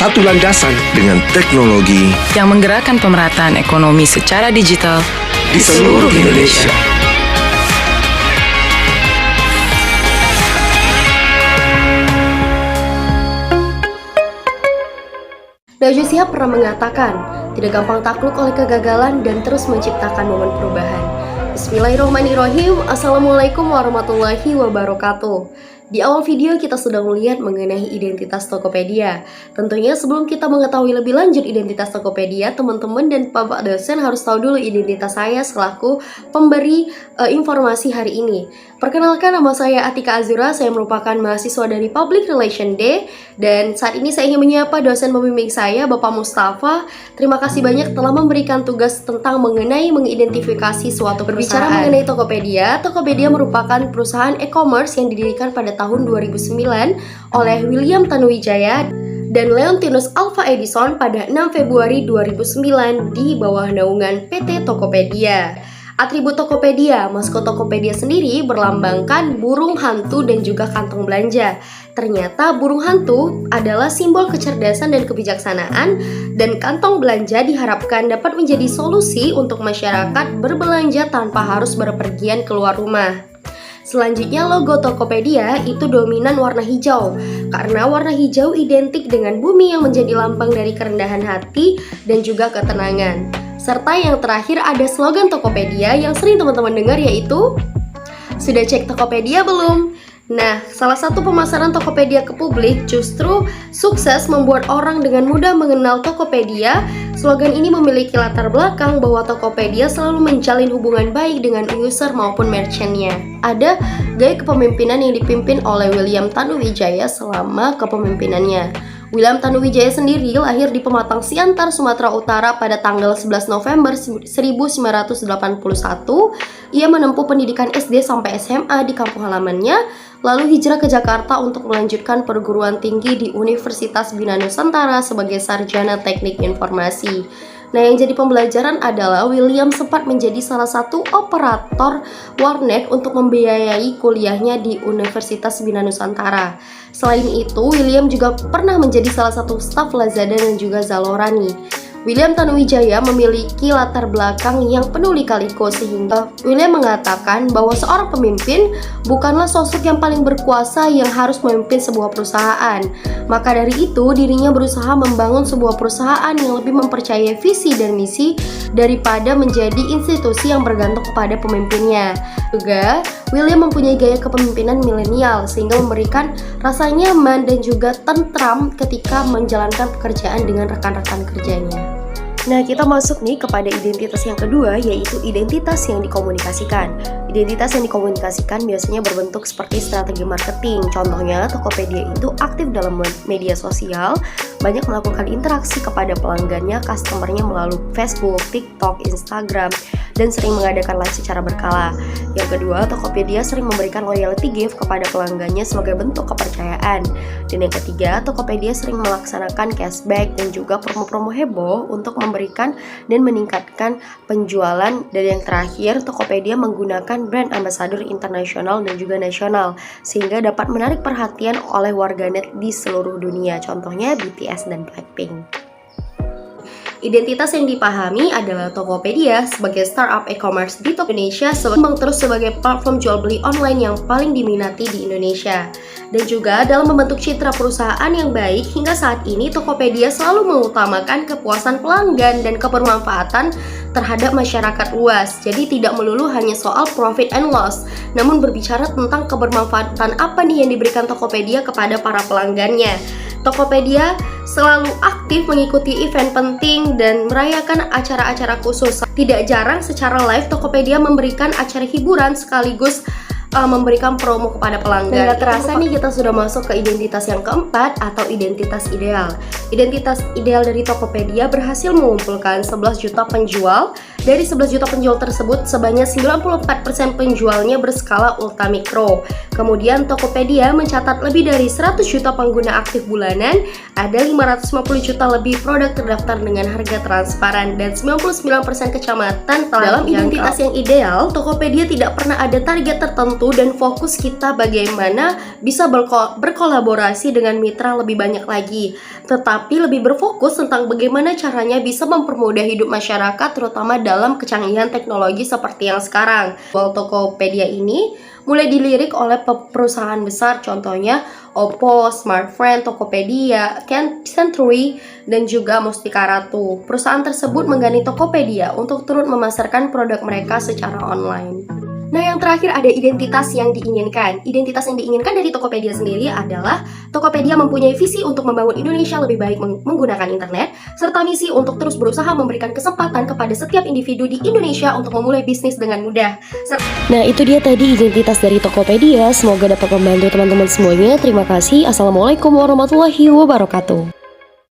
satu landasan dengan teknologi yang menggerakkan pemerataan ekonomi secara digital di seluruh Indonesia. Najwa Shihab pernah mengatakan, tidak gampang takluk oleh kegagalan dan terus menciptakan momen perubahan. Bismillahirrahmanirrahim. Assalamualaikum warahmatullahi wabarakatuh. Di awal video kita sudah melihat mengenai identitas Tokopedia. Tentunya sebelum kita mengetahui lebih lanjut identitas Tokopedia, teman-teman dan Bapak dosen harus tahu dulu identitas saya selaku pemberi informasi hari ini. Perkenalkan, nama saya Atika Azura, saya merupakan mahasiswa dari Public Relation D, dan saat ini saya ingin menyapa dosen pembimbing saya, Bapak Mustafa. Terima kasih banyak telah memberikan tugas tentang mengidentifikasi suatu perusahaan. Berbicara mengenai Tokopedia, Tokopedia merupakan perusahaan e-commerce yang didirikan pada tahun 2009 oleh William Tanuwijaya dan Leontinus Alva Edison pada 6 Februari 2009 di bawah naungan PT Tokopedia. Atribut Tokopedia, maskot Tokopedia sendiri berlambangkan burung hantu dan juga kantong belanja. Ternyata burung hantu adalah simbol kecerdasan dan kebijaksanaan, dan kantong belanja diharapkan dapat menjadi solusi untuk masyarakat berbelanja tanpa harus berpergian keluar rumah. Selanjutnya, logo Tokopedia itu dominan warna hijau, karena warna hijau identik dengan bumi yang menjadi lambang dari kerendahan hati dan juga ketenangan. Serta yang terakhir ada slogan Tokopedia yang sering teman-teman dengar, yaitu "Sudah cek Tokopedia belum?" Nah, salah satu pemasaran Tokopedia ke publik justru sukses membuat orang dengan mudah mengenal Tokopedia. Slogan ini memiliki latar belakang bahwa Tokopedia selalu menjalin hubungan baik dengan user maupun merchant-nya. Ada gaya kepemimpinan yang dipimpin oleh William Tanuwijaya selama kepemimpinannya. William Tanuwijaya sendiri lahir di Pematang Siantar, Sumatera Utara pada tanggal 11 November 1981. Ia menempuh pendidikan SD sampai SMA di kampung halamannya, lalu hijrah ke Jakarta untuk melanjutkan perguruan tinggi di Universitas Bina Nusantara sebagai sarjana teknik informasi. Nah, yang jadi pembelajaran adalah William sempat menjadi salah satu operator warnet untuk membiayai kuliahnya di Universitas Bina Nusantara. Selain itu, William juga pernah menjadi salah satu staf Lazada dan juga Zalora nih. William Tanuwijaya memiliki latar belakang yang penuh lika-liku, sehingga William mengatakan bahwa seorang pemimpin bukanlah sosok yang paling berkuasa yang harus memimpin sebuah perusahaan. Maka dari itu, dirinya berusaha membangun sebuah perusahaan yang lebih mempercayai visi dan misi daripada menjadi institusi yang bergantung kepada pemimpinnya. Juga, William mempunyai gaya kepemimpinan milenial sehingga memberikan rasa nyaman dan juga tentram ketika menjalankan pekerjaan dengan rekan-rekan kerjanya. Nah, kita masuk nih kepada identitas yang kedua, yaitu identitas yang dikomunikasikan. Identitas yang dikomunikasikan biasanya berbentuk seperti strategi marketing. Contohnya, Tokopedia itu aktif dalam media sosial, banyak melakukan interaksi kepada pelanggannya, customernya melalui Facebook, TikTok, Instagram, dan sering mengadakan live secara berkala. Yang kedua, Tokopedia sering memberikan loyalty gift kepada pelanggannya sebagai bentuk kepercayaan. Dan yang ketiga, Tokopedia sering melaksanakan cashback dan juga promo-promo heboh untuk memberikan dan meningkatkan penjualan. Dan yang terakhir, Tokopedia menggunakan brand ambassador internasional dan juga nasional sehingga dapat menarik perhatian oleh warganet di seluruh dunia, contohnya BTS dan Blackpink. Identitas yang dipahami adalah Tokopedia sebagai startup e-commerce di Indonesia berkembang terus sebagai platform jual beli online yang paling diminati di Indonesia. Dan juga dalam membentuk citra perusahaan yang baik, hingga saat ini Tokopedia selalu mengutamakan kepuasan pelanggan dan kebermanfaatan terhadap masyarakat luas. Jadi tidak melulu hanya soal profit and loss, namun berbicara tentang kebermanfaatan apa nih yang diberikan Tokopedia kepada para pelanggannya. Tokopedia selalu aktif mengikuti event penting dan merayakan acara-acara khusus. Tidak jarang secara live Tokopedia memberikan acara hiburan sekaligus memberikan promo kepada pelanggan. Tidak terasa nih kita sudah masuk ke identitas yang keempat atau identitas ideal. Identitas ideal dari Tokopedia berhasil mengumpulkan 11 juta penjual Dari 11 juta penjual tersebut, sebanyak 94% penjualnya berskala ultramikro. Kemudian Tokopedia mencatat lebih dari 100 juta pengguna aktif bulanan, ada 550 juta lebih produk terdaftar dengan harga transparan, dan 99% kecamatan dalam identitas yang ideal. Tokopedia tidak pernah ada target tertentu dan fokus kita bagaimana bisa berkolaborasi dengan mitra lebih banyak lagi, tetapi lebih berfokus tentang bagaimana caranya bisa mempermudah hidup masyarakat, terutama dalam kecanggihan teknologi seperti yang sekarang. Tokopedia ini mulai dilirik oleh perusahaan besar, contohnya Oppo, Smartfren, Tokopedia, Century, dan juga Mustika Ratu. Perusahaan tersebut menggandeng Tokopedia untuk turut memasarkan produk mereka secara online. Nah, yang terakhir ada identitas yang diinginkan. Identitas yang diinginkan dari Tokopedia sendiri adalah Tokopedia mempunyai visi untuk membangun Indonesia lebih baik menggunakan internet, serta misi untuk terus berusaha memberikan kesempatan kepada setiap individu di Indonesia untuk memulai bisnis dengan mudah. Nah, itu dia tadi identitas dari Tokopedia. Semoga dapat membantu teman-teman semuanya. Terima kasih. Assalamualaikum warahmatullahi wabarakatuh.